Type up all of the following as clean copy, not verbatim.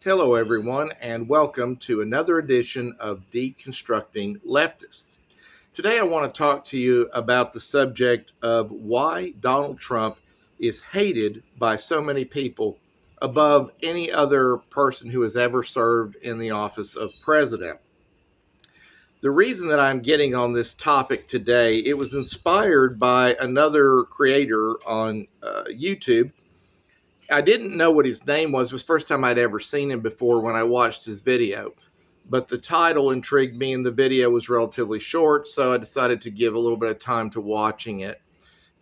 Hello, everyone, and welcome to another edition of Deconstructing Leftists. Today, I want to talk to you about the subject of why Donald Trump is hated by so many people above any other person who has ever served in the office of president. The reason that I'm getting on this topic today, it was inspired by another creator on YouTube. I didn't know what his name was. It was the first time I'd ever seen him before when I watched his video. But the title intrigued me, and the video was relatively short, so I decided to give a little bit of time to watching it.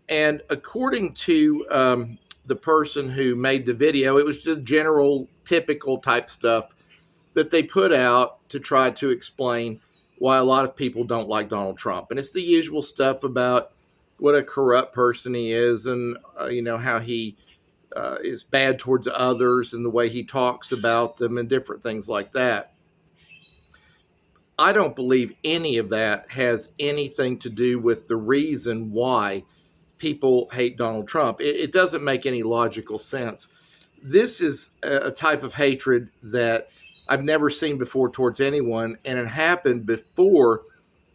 And according to the person who made the video, it was just general, typical type stuff that they put out to try to explain why a lot of people don't like Donald Trump. And it's the usual stuff about what a corrupt person he is, and how he is bad towards others and the way he talks about them and different things like that. I don't believe any of that has anything to do with the reason why people hate Donald Trump. It doesn't make any logical sense. This is a type of hatred that I've never seen before towards anyone, and it happened before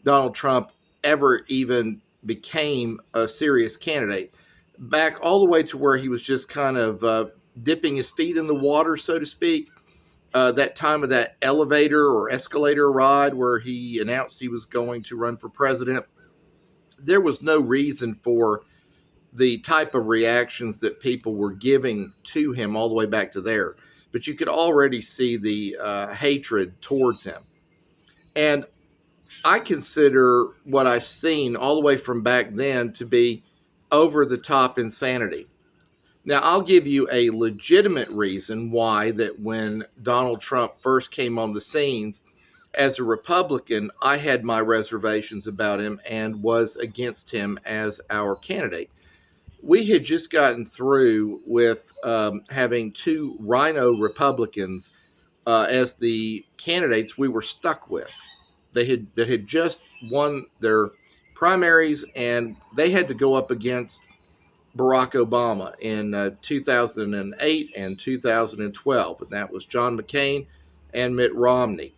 Donald Trump ever even became a serious candidate. Back all the way to where he was just kind of dipping his feet in the water, so to speak. That time of that elevator or escalator ride where he announced he was going to run for president, there was no reason for the type of reactions that people were giving to him all the way back to there. But you could already see the hatred towards him. And I consider what I've seen all the way from back then to be over the top insanity. Now, I'll give you a legitimate reason why that when Donald Trump first came on the scenes as a Republican, I had my reservations about him and was against him as our candidate. We had just gotten through with having two rhino Republicans as the candidates we were stuck with. They had just won their primaries, and they had to go up against Barack Obama in 2008 and 2012, and that was John McCain and Mitt Romney.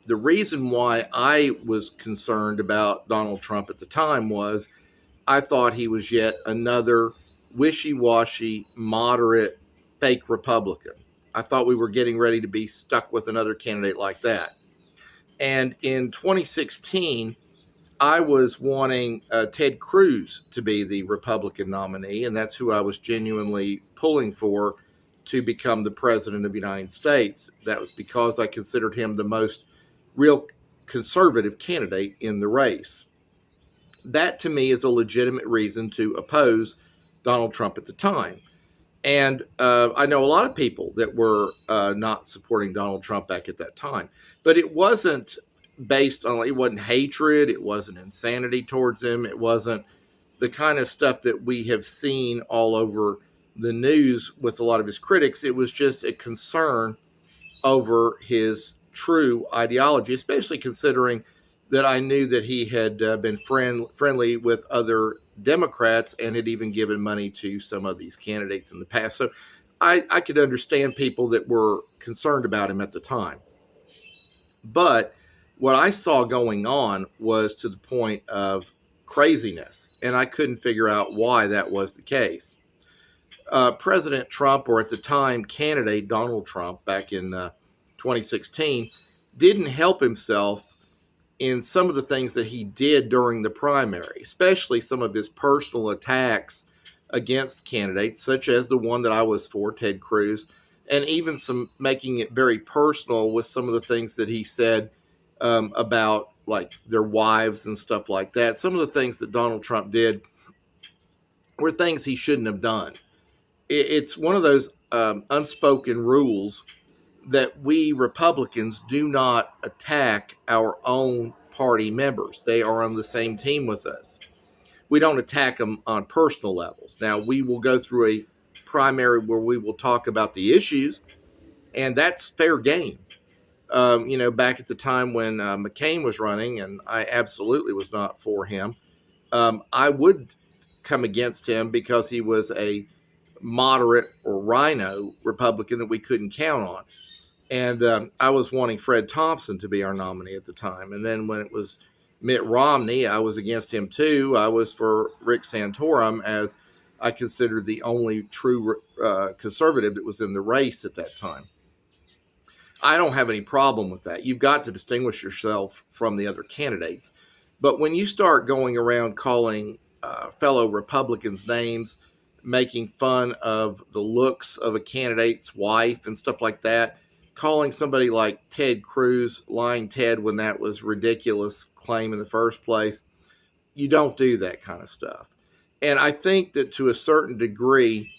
The reason why I was concerned about Donald Trump at the time was I thought he was yet another wishy-washy, moderate, fake Republican. I thought we were getting ready to be stuck with another candidate like that. And in 2016, I was wanting Ted Cruz to be the Republican nominee, and that's who I was genuinely pulling for to become the president of the United States. That was because I considered him the most real conservative candidate in the race. That to me is a legitimate reason to oppose Donald Trump at the time. And I know a lot of people that were not supporting Donald Trump back at that time, but it wasn't it wasn't hatred, it wasn't insanity towards him, it wasn't the kind of stuff that we have seen all over the news with a lot of his critics. It was just a concern over his true ideology, especially considering that I knew that he had been friendly with other Democrats and had even given money to some of these candidates in the past. So I could understand people that were concerned about him at the time. But what I saw going on was to the point of craziness, and I couldn't figure out why that was the case. President Trump, or at the time candidate Donald Trump, back in 2016, didn't help himself in some of the things that he did during the primary, especially some of his personal attacks against candidates, such as the one that I was for, Ted Cruz, and even some making it very personal with some of the things that he said about like their wives and stuff like that. Some of the things that Donald Trump did were things he shouldn't have done. It's one of those unspoken rules that we Republicans do not attack our own party members. They are on the same team with us. We don't attack them on personal levels. Now, we will go through a primary where we will talk about the issues, and that's fair game. Back at the time when McCain was running, and I absolutely was not for him, I would come against him because he was a moderate or rhino Republican that we couldn't count on. And I was wanting Fred Thompson to be our nominee at the time. And then when it was Mitt Romney, I was against him too. I was for Rick Santorum, as I considered the only true conservative that was in the race at that time. I don't have any problem with that. You've got to distinguish yourself from the other candidates. But when you start going around calling fellow Republicans names, making fun of the looks of a candidate's wife and stuff like that, calling somebody like Ted Cruz lying Ted when that was ridiculous claim in the first place, you don't do that kind of stuff. And I think that to a certain degree,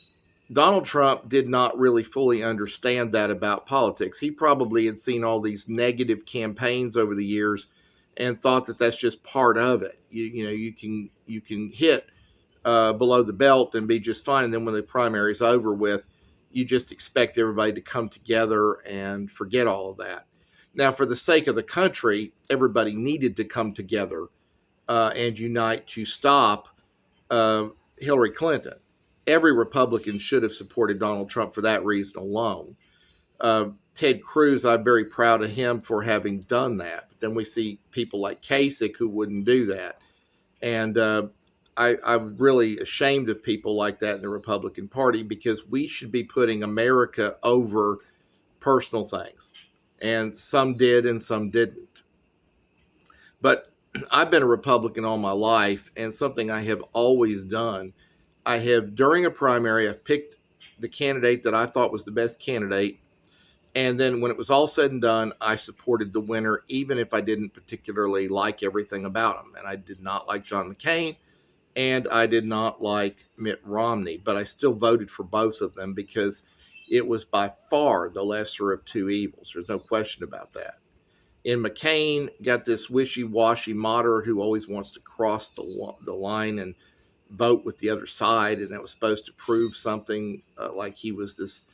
Donald Trump did not really fully understand that about politics. He probably had seen all these negative campaigns over the years and thought that that's just part of it. You can hit below the belt and be just fine. And then when the primary is over with, you just expect everybody to come together and forget all of that. Now, for the sake of the country, everybody needed to come together and unite to stop Hillary Clinton. Every Republican should have supported Donald Trump for that reason alone. Ted Cruz, I'm very proud of him for having done that. But then we see people like Kasich who wouldn't do that. And I'm really ashamed of people like that in the Republican Party, because we should be putting America over personal things. And some did and some didn't. But I've been a Republican all my life, and something I have always done, I have, during a primary, I've picked the candidate that I thought was the best candidate. And then when it was all said and done, I supported the winner, even if I didn't particularly like everything about him. And I did not like John McCain, and I did not like Mitt Romney, but I still voted for both of them because it was by far the lesser of two evils. There's no question about that. In McCain, got this wishy-washy moderate who always wants to cross the line and vote with the other side, and that was supposed to prove something, like he was this,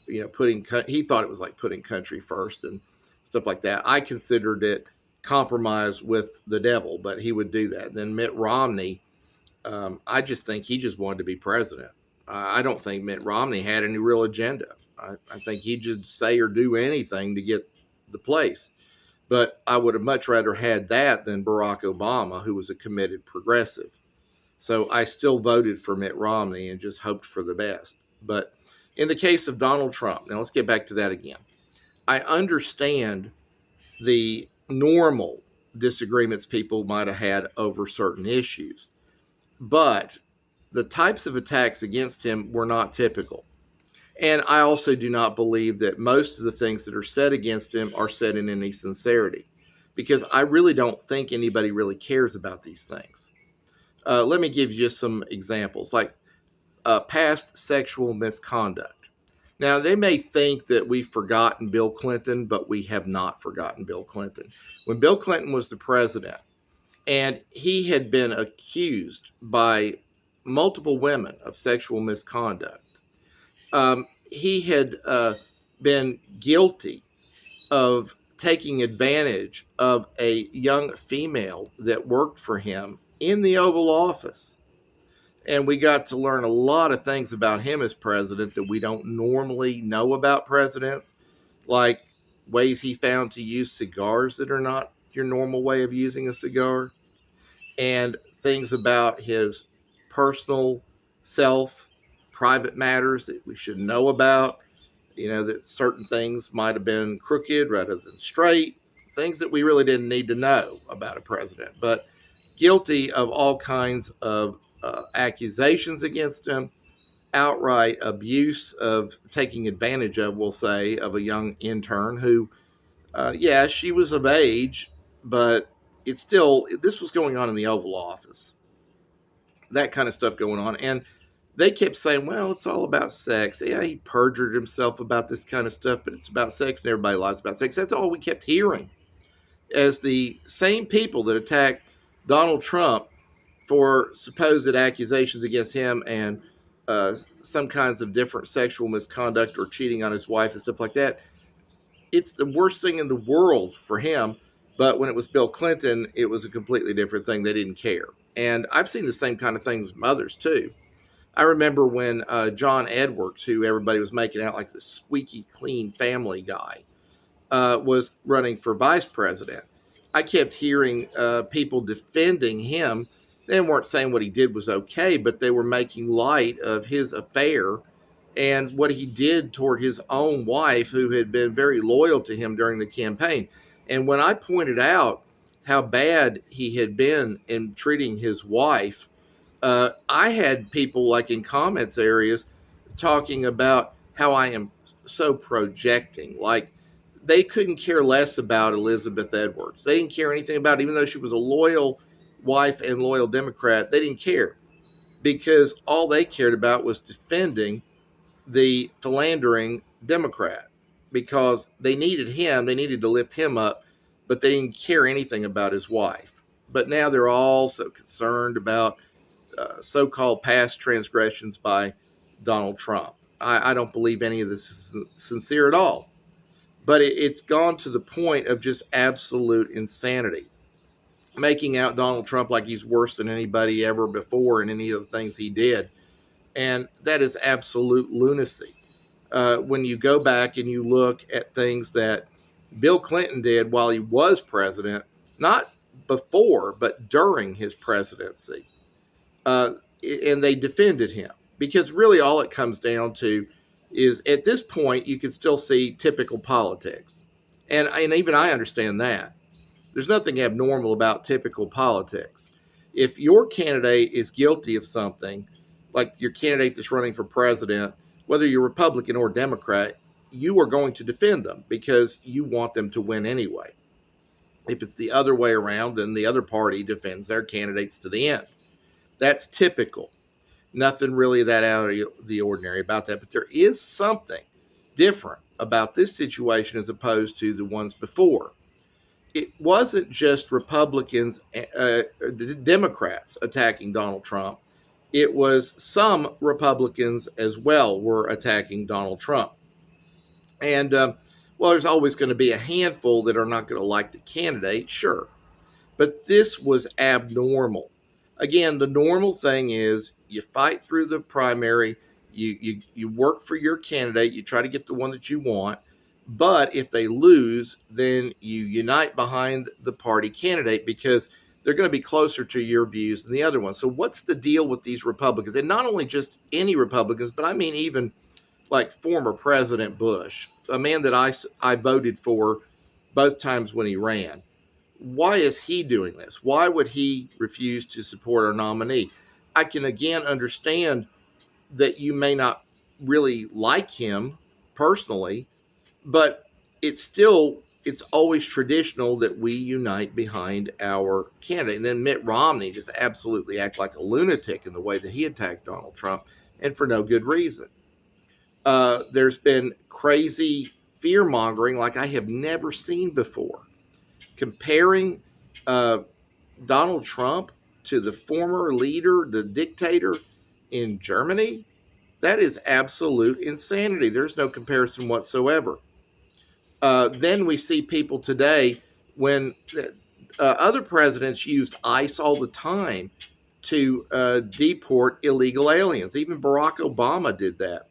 he thought it was like putting country first and stuff like that. I considered it compromise with the devil, but he would do that. And then Mitt Romney, I just think he just wanted to be president. I don't think Mitt Romney had any real agenda. I think he'd just say or do anything to get the place. But I would have much rather had that than Barack Obama, who was a committed progressive. So I still voted for Mitt Romney and just hoped for the best. But in the case of Donald Trump, now let's get back to that again. I understand the normal disagreements people might have had over certain issues, but the types of attacks against him were not typical. And I also do not believe that most of the things that are said against him are said in any sincerity, because I really don't think anybody really cares about these things. Let me give you some examples, like past sexual misconduct. Now, they may think that we've forgotten Bill Clinton, but we have not forgotten Bill Clinton. When Bill Clinton was the president, and he had been accused by multiple women of sexual misconduct, he had been guilty of taking advantage of a young female that worked for him in the Oval Office. And we got to learn a lot of things about him as president that we don't normally know about presidents, like ways he found to use cigars that are not your normal way of using a cigar, and things about his personal self, private matters that we should know about, that certain things might have been crooked rather than straight, things that we really didn't need to know about a president, but guilty of all kinds of accusations against him, outright abuse of taking advantage of, we'll say, of a young intern who, she was of age, but it's still, this was going on in the Oval Office, that kind of stuff going on. And they kept saying, well, it's all about sex. Yeah, he perjured himself about this kind of stuff, but it's about sex, and everybody lies about sex. That's all we kept hearing. As the same people that attacked Donald Trump for supposed accusations against him and some kinds of different sexual misconduct or cheating on his wife and stuff like that, it's the worst thing in the world for him. But when it was Bill Clinton, it was a completely different thing. They didn't care. And I've seen the same kind of things with others too. I remember when John Edwards, who everybody was making out like the squeaky clean family guy, was running for vice president. I kept hearing people defending him. They weren't saying what he did was okay, but they were making light of his affair and what he did toward his own wife, who had been very loyal to him during the campaign. And when I pointed out how bad he had been in treating his wife, I had people like in comments areas talking about how I am so projecting. Like they couldn't care less about Elizabeth Edwards. They didn't care anything about it, even though she was a loyal wife and loyal Democrat. They didn't care because all they cared about was defending the philandering Democrat because they needed him. They needed to lift him up, but they didn't care anything about his wife. But now they're all so concerned about so-called past transgressions by Donald Trump. I don't believe any of this is sincere at all. But it's gone to the point of just absolute insanity, making out Donald Trump like he's worse than anybody ever before in any of the things he did. And that is absolute lunacy. When you go back and you look at things that Bill Clinton did while he was president, not before, but during his presidency, uh, and they defended him because really all it comes down to is at this point you can still see typical politics, and even I understand that there's nothing abnormal about typical politics. If your candidate is guilty of something, like your candidate that's running for president, whether you're Republican or Democrat, you are going to defend them because you want them to win anyway. If it's the other way around, then the other party defends their candidates to the end. That's typical. Nothing really that out of the ordinary about that. But there is something different about this situation as opposed to the ones before. It wasn't just Republicans, Democrats attacking Donald Trump. It was some Republicans as well were attacking Donald Trump. And, well, there's always going to be a handful that are not going to like the candidate, sure. But this was abnormal. Again, the normal thing is you fight through the primary, you work for your candidate, you try to get the one that you want. But if they lose, then you unite behind the party candidate because they're going to be closer to your views than the other one. So what's the deal with these Republicans? And not only just any Republicans, but I mean even like former President Bush, a man that I voted for both times when he ran. Why is he doing this? Why would he refuse to support our nominee? I can again understand that you may not really like him personally, but it's always traditional that we unite behind our candidate. And then Mitt Romney just absolutely act like a lunatic in the way that he attacked Donald Trump, and for no good reason. There's been crazy fear mongering like I have never seen before, comparing Donald Trump to the former leader, the dictator in Germany. That is absolute insanity. There's no comparison whatsoever. Then we see people today when other presidents used ICE all the time to deport illegal aliens. Even Barack Obama did that.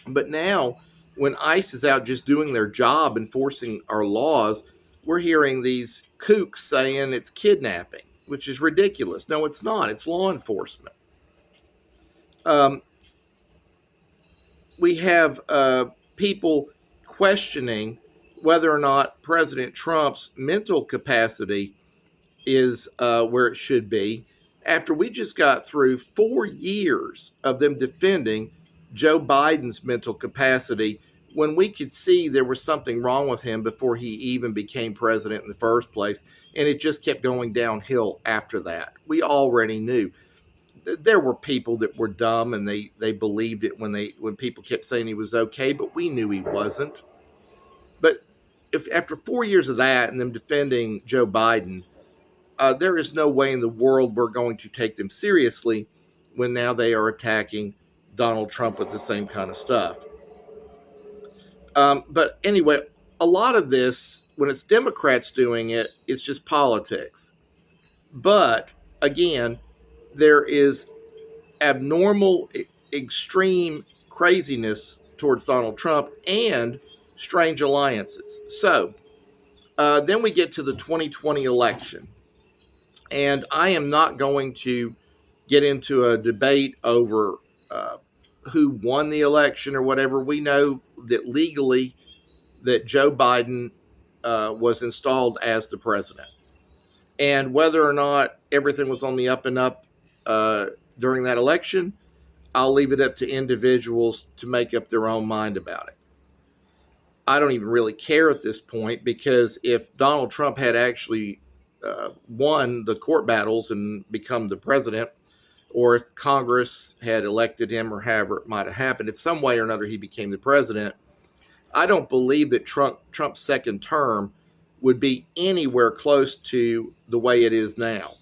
But now, when ICE is out just doing their job enforcing our laws, we're hearing these kooks saying it's kidnapping, which is ridiculous. No, it's not. It's law enforcement. Um, we have people questioning whether or not President Trump's mental capacity is where it should be after we just got through 4 years of them defending Joe Biden's mental capacity when we could see there was something wrong with him before he even became president in the first place. And it just kept going downhill after that. We already knew. There were people that were dumb and they believed it when people kept saying he was okay, but we knew he wasn't. But if after 4 years of that and them defending Joe Biden, there is no way in the world we're going to take them seriously when now they are attacking Donald Trump with the same kind of stuff. But anyway, a lot of this, when it's Democrats doing it, it's just politics. But again, there is abnormal, extreme craziness towards Donald Trump and strange alliances. So then we get to the 2020 election. And I am not going to get into a debate over uh, who won the election or whatever. We know that legally that Joe Biden was installed as the president. And whether or not everything was on the up and up during that election, I'll leave it up to individuals to make up their own mind about it. I don't even really care at this point, because if Donald Trump had actually won the court battles and become the president, or if Congress had elected him, or however it might have happened, if some way or another he became the president, I don't believe that Trump's second term would be anywhere close to the way it is now.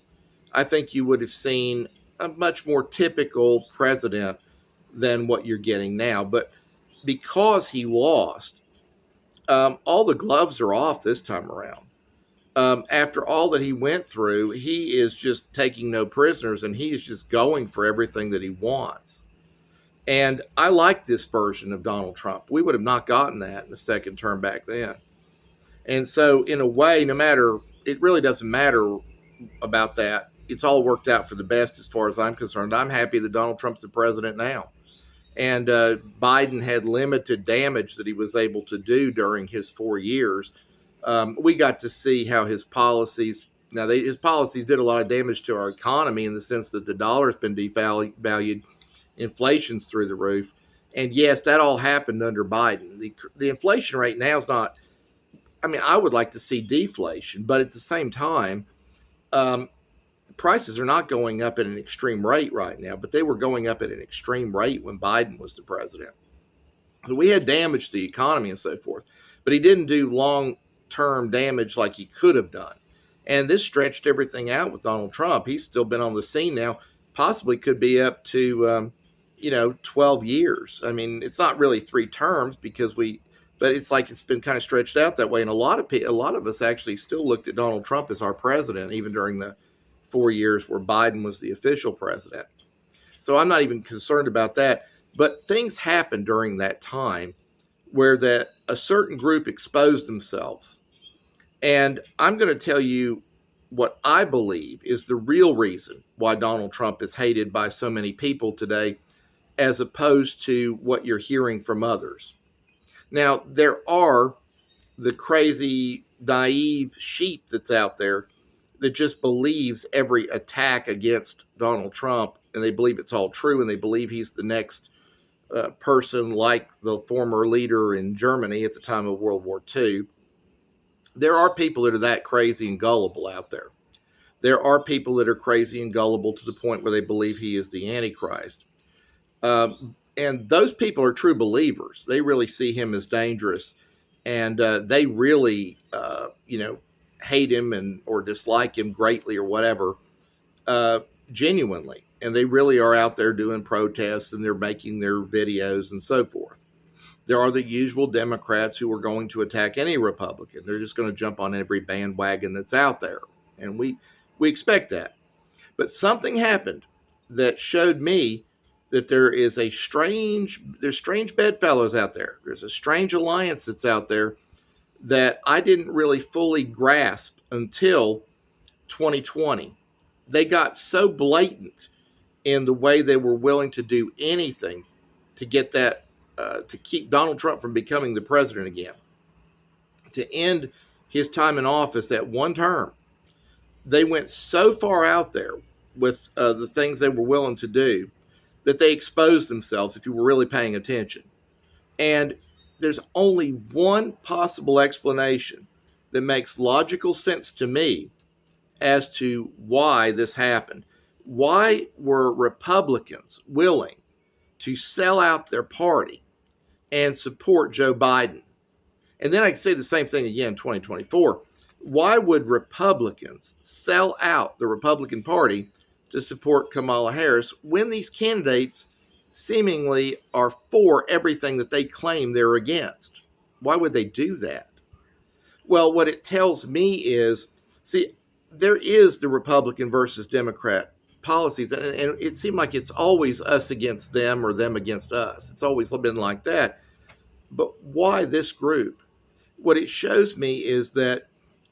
I think you would have seen a much more typical president than what you're getting now. But because he lost, all the gloves are off this time around. After all that he went through, he is just taking no prisoners, and he is just going for everything that he wants. And I like this version of Donald Trump. We would have not gotten that in the second term back then. And so, in a way, it really doesn't matter about that. It's all worked out for the best as far as I'm concerned. I'm happy that Donald Trump's the president now. And Biden had limited damage that he was able to do during his 4 years. We got to see how his policies, his policies did a lot of damage to our economy, in the sense that the dollar's been devalued, inflation's through the roof. And yes, that all happened under Biden. The inflation rate now is not, I would like to see deflation, but at the same time, prices are not going up at an extreme rate right now, but they were going up at an extreme rate when Biden was the president. So we had damage to the economy and so forth, but he didn't do long-term damage like he could have done. And this stretched everything out with Donald Trump. He's still been on the scene now, possibly could be up to, 12 years. It's not really 3 terms but it's like it's been kind of stretched out that way. And a lot of us actually still looked at Donald Trump as our president, even during the 4 years where Biden was the official president. So I'm not even concerned about that. But things happened during that time where a certain group exposed themselves. And I'm going to tell you what I believe is the real reason why Donald Trump is hated by so many people today, as opposed to what you're hearing from others. Now, there are the crazy, naive sheep that's out there that just believes every attack against Donald Trump, and they believe it's all true, and they believe he's the next person like the former leader in Germany at the time of World War II. There are people that are that crazy and gullible out there. There are people that are crazy and gullible to the point where they believe he is the Antichrist. And those people are true believers. They really see him as dangerous, and they really, hate him or dislike him greatly or whatever, genuinely. And they really are out there doing protests, and they're making their videos and so forth. There are the usual Democrats who are going to attack any Republican. They're just going to jump on every bandwagon that's out there. And we expect that. But something happened that showed me that there's strange bedfellows out there. There's a strange alliance that's out there that I didn't really fully grasp until 2020. They got so blatant in the way they were willing to do anything to get that, to keep Donald Trump from becoming the president again, to end his time in office at one term. They went so far out there with the things they were willing to do that they exposed themselves, if you were really paying attention. And there's only one possible explanation that makes logical sense to me as to why this happened. Why were Republicans willing to sell out their party and support Joe Biden? And then I can say the same thing again in 2024. Why would Republicans sell out the Republican Party to support Kamala Harris when these candidates seemingly are for everything that they claim they're against? Why would they do that? Well, what it tells me is, there is the Republican versus Democrat policies, and it seemed like it's always us against them or them against us. It's always been like that. But why this group? What it shows me is that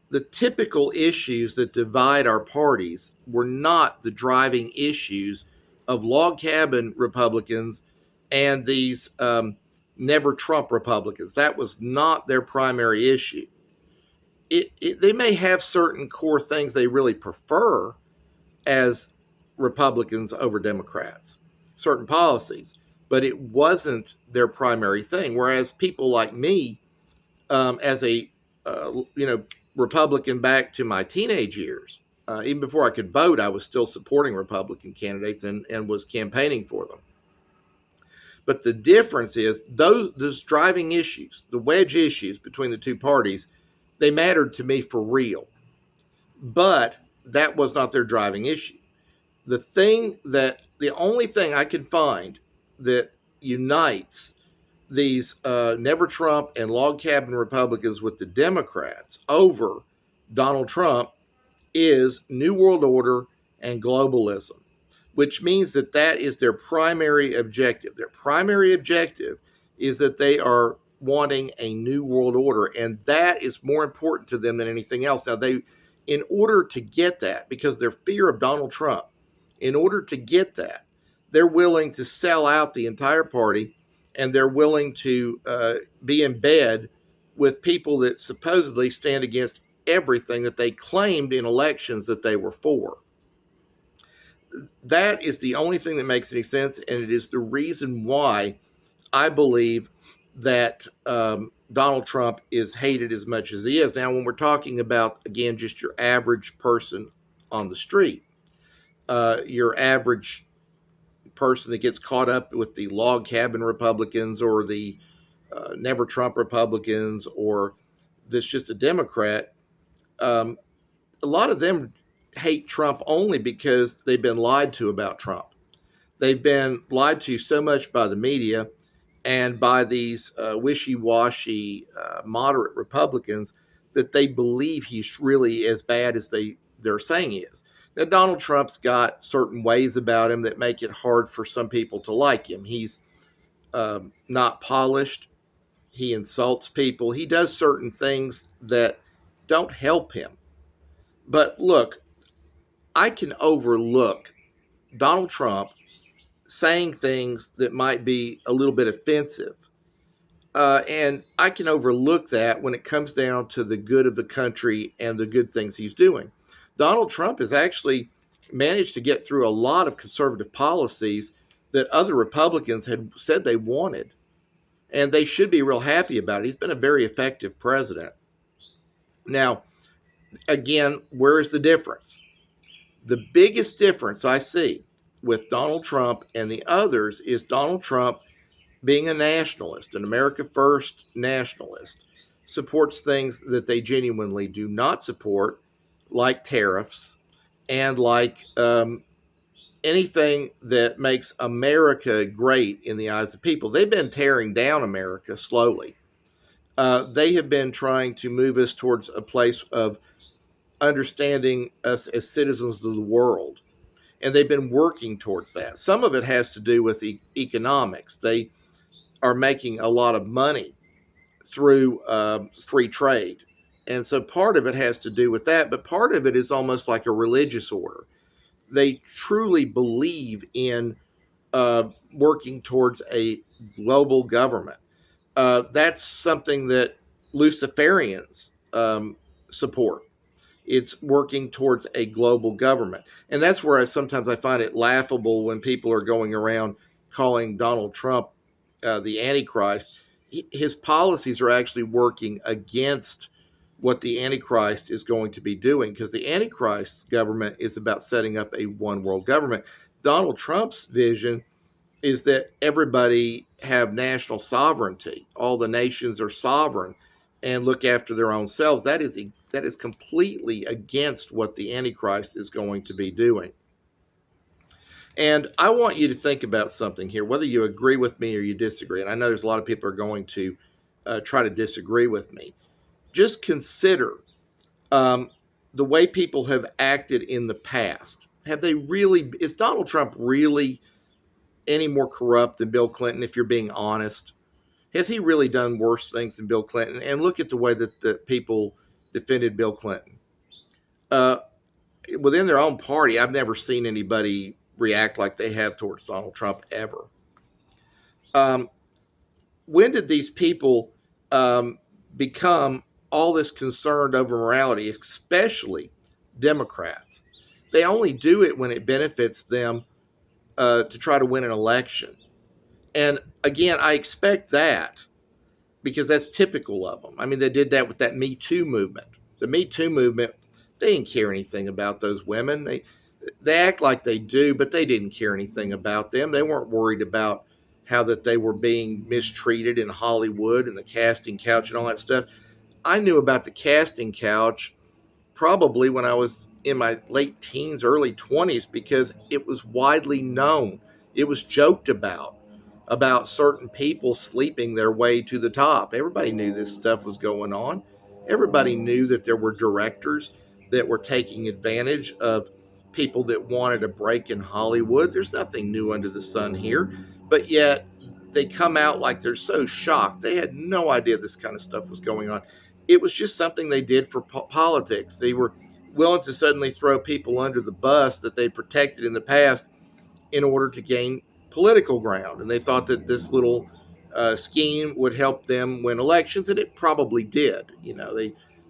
the typical issues that divide our parties were not the driving issues of log cabin Republicans and these never Trump Republicans. That was not their primary issue. They may have certain core things they really prefer as Republicans over Democrats, certain policies, but it wasn't their primary thing. Whereas people like me, as a Republican back to my teenage years, even before I could vote, I was still supporting Republican candidates and was campaigning for them. But the difference is those driving issues, the wedge issues between the two parties, they mattered to me for real. But that was not their driving issue. The only thing I could find that unites these never Trump and log cabin Republicans with the Democrats over Donald Trump is New World Order and globalism, which means that is their primary objective. Their primary objective is that they are wanting a new world order, and that is more important to them than anything else. Now, in order to get that, because their fear of Donald Trump, in order to get that, they're willing to sell out the entire party, and they're willing to be in bed with people that supposedly stand against everything that they claimed in elections that they were for. That is the only thing that makes any sense, and it is the reason why I believe that Donald Trump is hated as much as he is. Now, when we're talking about, again, just your average person on the street, your average person that gets caught up with the log cabin Republicans or the never Trump Republicans or that's just a Democrat, a lot of them hate Trump only because they've been lied to about Trump. They've been lied to so much by the media and by these wishy-washy moderate Republicans that they believe he's really as bad as they're saying he is. Now, Donald Trump's got certain ways about him that make it hard for some people to like him. He's not polished. He insults people. He does certain things that don't help him. But look, I can overlook Donald Trump saying things that might be a little bit offensive. And I can overlook that when it comes down to the good of the country and the good things he's doing. Donald Trump has actually managed to get through a lot of conservative policies that other Republicans had said they wanted. And they should be real happy about it. He's been a very effective president. Now, again, where is the difference? The biggest difference I see with Donald Trump and the others is Donald Trump, being a nationalist, an America First nationalist, supports things that they genuinely do not support, like tariffs and like anything that makes America great in the eyes of people. They've been tearing down America slowly. They have been trying to move us towards a place of understanding us as citizens of the world. And they've been working towards that. Some of it has to do with economics. They are making a lot of money through free trade. And so part of it has to do with that, but part of it is almost like a religious order. They truly believe in working towards a global government. That's something that Luciferians support. It's working towards a global government. And that's where sometimes I find it laughable when people are going around calling Donald Trump the Antichrist. His policies are actually working against what the Antichrist is going to be doing, because the Antichrist government is about setting up a one world government. Donald Trump's vision is that everybody have national sovereignty. All the nations are sovereign and look after their own selves. That is completely against what the Antichrist is going to be doing. And I want you to think about something here, whether you agree with me or you disagree. And I know there's a lot of people are going to try to disagree with me. Just consider the way people have acted in the past. Have they really? Is Donald Trump really any more corrupt than Bill Clinton? If you're being honest, has he really done worse things than Bill Clinton? And look at the way that the people defended Bill Clinton. Uh, Within their own party, I've never seen anybody react like they have towards Donald Trump ever. Um, when did these people um, become all this concerned over morality, especially Democrats? They only do it when it benefits them to try to win an election. And again, I expect that because that's typical of them. I mean, they did that with that Me Too movement. The Me Too movement, they didn't care anything about those women. They act like they do, but they didn't care anything about them. They weren't worried about how that they were being mistreated in Hollywood and the casting couch and all that stuff. I knew about the casting couch probably when I was in my late teens, early 20s, because it was widely known. It was joked about certain people sleeping their way to the top. Everybody knew this stuff was going on. Everybody knew that there were directors that were taking advantage of people that wanted a break in Hollywood. There's nothing new under the sun here, but yet they come out like they're so shocked. They had no idea this kind of stuff was going on. It was just something they did for politics. They were willing to suddenly throw people under the bus that they protected in the past in order to gain political ground. And they thought that this little scheme would help them win elections, and it probably did. You know,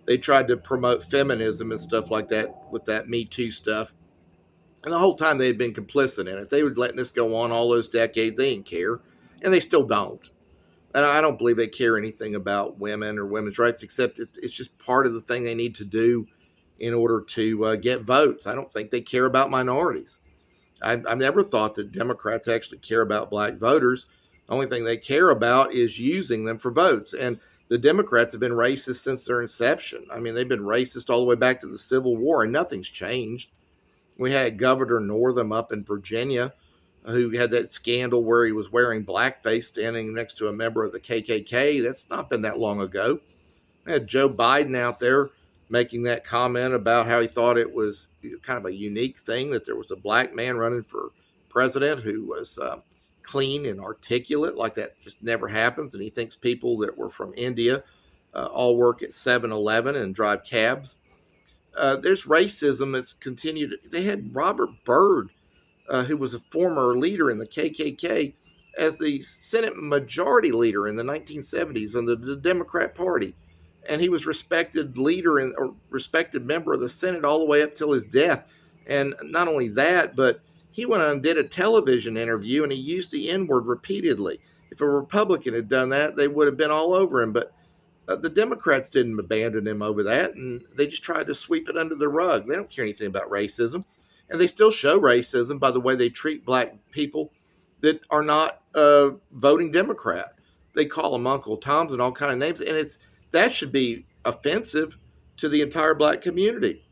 they tried to promote feminism and stuff like that with that Me Too stuff. And the whole time they had been complicit in it. They were letting this go on all those decades. They didn't care. And they still don't. And I don't believe they care anything about women or women's rights, except it's just part of the thing they need to do in order to get votes. I don't think they care about minorities. I've never thought that Democrats actually care about black voters. The only thing they care about is using them for votes. And the Democrats have been racist since their inception. I mean, they've been racist all the way back to the Civil War, and nothing's changed. We had Governor Northam up in Virginia who had that scandal where he was wearing blackface standing next to a member of the KKK. That's not been that long ago. We had Joe Biden out there making that comment about how he thought it was kind of a unique thing that there was a black man running for president who was clean and articulate, like that just never happens. And he thinks people that were from India all work at 7-Eleven and drive cabs. There's racism that's continued. They had Robert Byrd, who was a former leader in the KKK, as the Senate Majority Leader in the 1970s under the Democrat Party. And he was respected leader and or respected member of the Senate all the way up till his death. And not only that, but he went on and did a television interview and he used the N-word repeatedly. If a Republican had done that, they would have been all over him. But the Democrats didn't abandon him over that, and they just tried to sweep it under the rug. They don't care anything about racism. And they still show racism by the way they treat black people that are not voting Democrat. They call them Uncle Toms and all kind of names, and that should be offensive to the entire black community.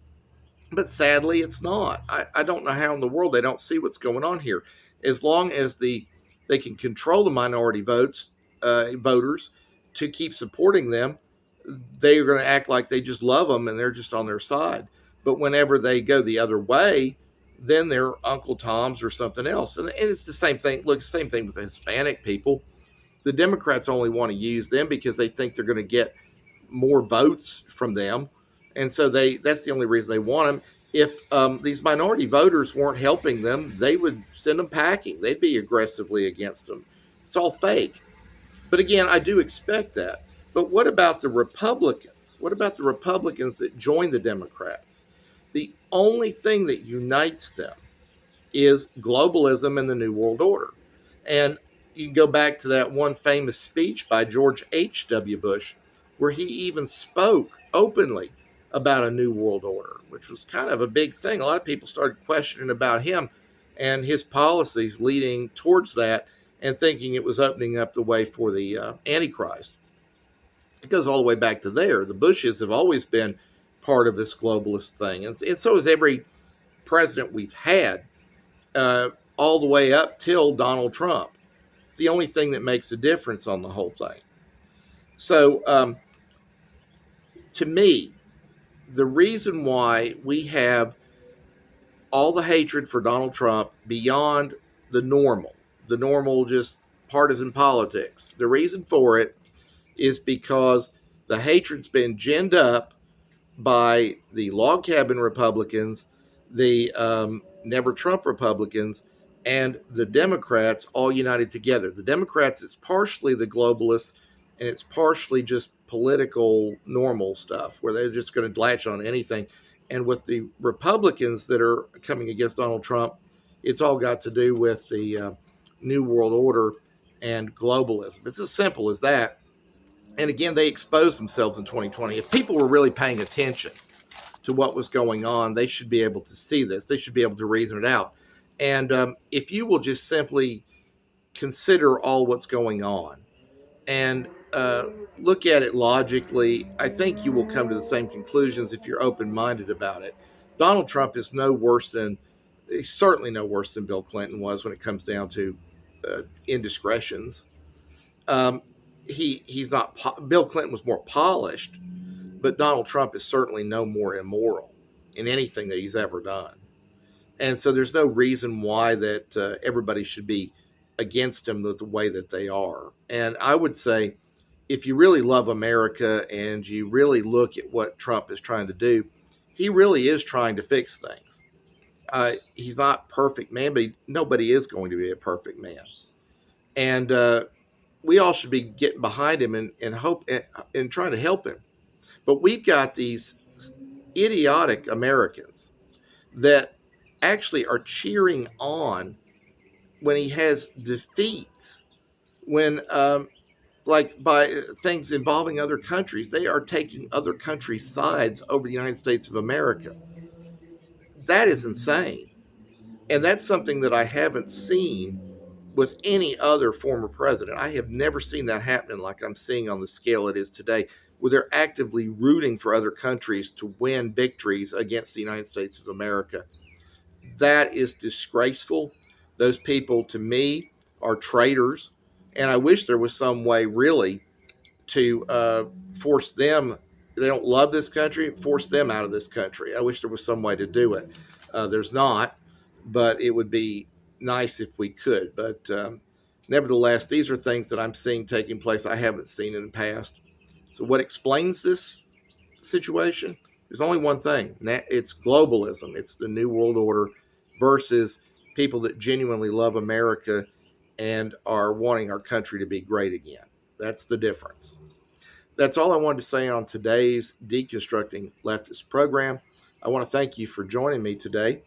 But sadly, it's not. I don't know how in the world they don't see what's going on here. As long as they can control the minority voters to keep supporting them, they are going to act like they just love them and they're just on their side. But whenever they go the other way, then they're Uncle Toms or something else. And it's the same thing. Look, same thing with the Hispanic people. The Democrats only want to use them because they think they're going to get more votes from them. And so that's the only reason they want them. If these minority voters weren't helping them, they would send them packing. They'd be aggressively against them. It's all fake. But again, I do expect that. But what about the Republicans? What about the Republicans that join the Democrats? The only thing that unites them is globalism and the New World Order. And you can go back to that one famous speech by George H.W. Bush, where he even spoke openly about a New World Order, which was kind of a big thing. A lot of people started questioning about him and his policies leading towards that and thinking it was opening up the way for the Antichrist. It goes all the way back to there. The Bushes have always been part of this globalist thing. And so is every president we've had, all the way up till Donald Trump. It's the only thing that makes a difference on the whole thing. So to me, the reason why we have all the hatred for Donald Trump beyond the normal just partisan politics. The reason for it is because the hatred's been ginned up by the log cabin Republicans, the Never Trump Republicans, and the Democrats all united together. The Democrats, it's partially the globalists, and it's partially just political normal stuff where they're just going to latch on anything. And with the Republicans that are coming against Donald Trump, it's all got to do with the New World Order and globalism. It's as simple as that. And again, they exposed themselves in 2020. If people were really paying attention to what was going on, they should be able to see this. They should be able to reason it out. And if you will just simply consider all what's going on and look at it logically, I think you will come to the same conclusions if you're open-minded about it. Donald Trump is he's certainly no worse than Bill Clinton was when it comes down to indiscretions. Um, he's not. Bill Clinton was more polished, but Donald Trump is certainly no more immoral in anything that he's ever done. And so there's no reason why that everybody should be against him the way that they are. And I would say, if you really love America and you really look at what Trump is trying to do, he really is trying to fix things. He's not perfect man, but nobody is going to be a perfect man. And we all should be getting behind him and hope and trying to help him. But we've got these idiotic Americans that actually are cheering on when he has defeats, when like by things involving other countries, they are taking other countries' sides over the United States of America. That is insane. And that's something that I haven't seen with any other former president. I have never seen that happening like I'm seeing on the scale it is today, where they're actively rooting for other countries to win victories against the United States of America. That is disgraceful. Those people, to me, are traitors. And I wish there was some way, really, to force them. They don't love this country, force them out of this country. I wish there was some way to do it. There's not, but it would be nice if we could. But nevertheless, these are things that I'm seeing taking place I haven't seen in the past. So, what explains this situation? There's only one thing. It's globalism. It's the New World Order versus people that genuinely love America and are wanting our country to be great again. That's the difference. That's all I wanted to say on today's Deconstructing Leftist program. I want to thank you for joining me today.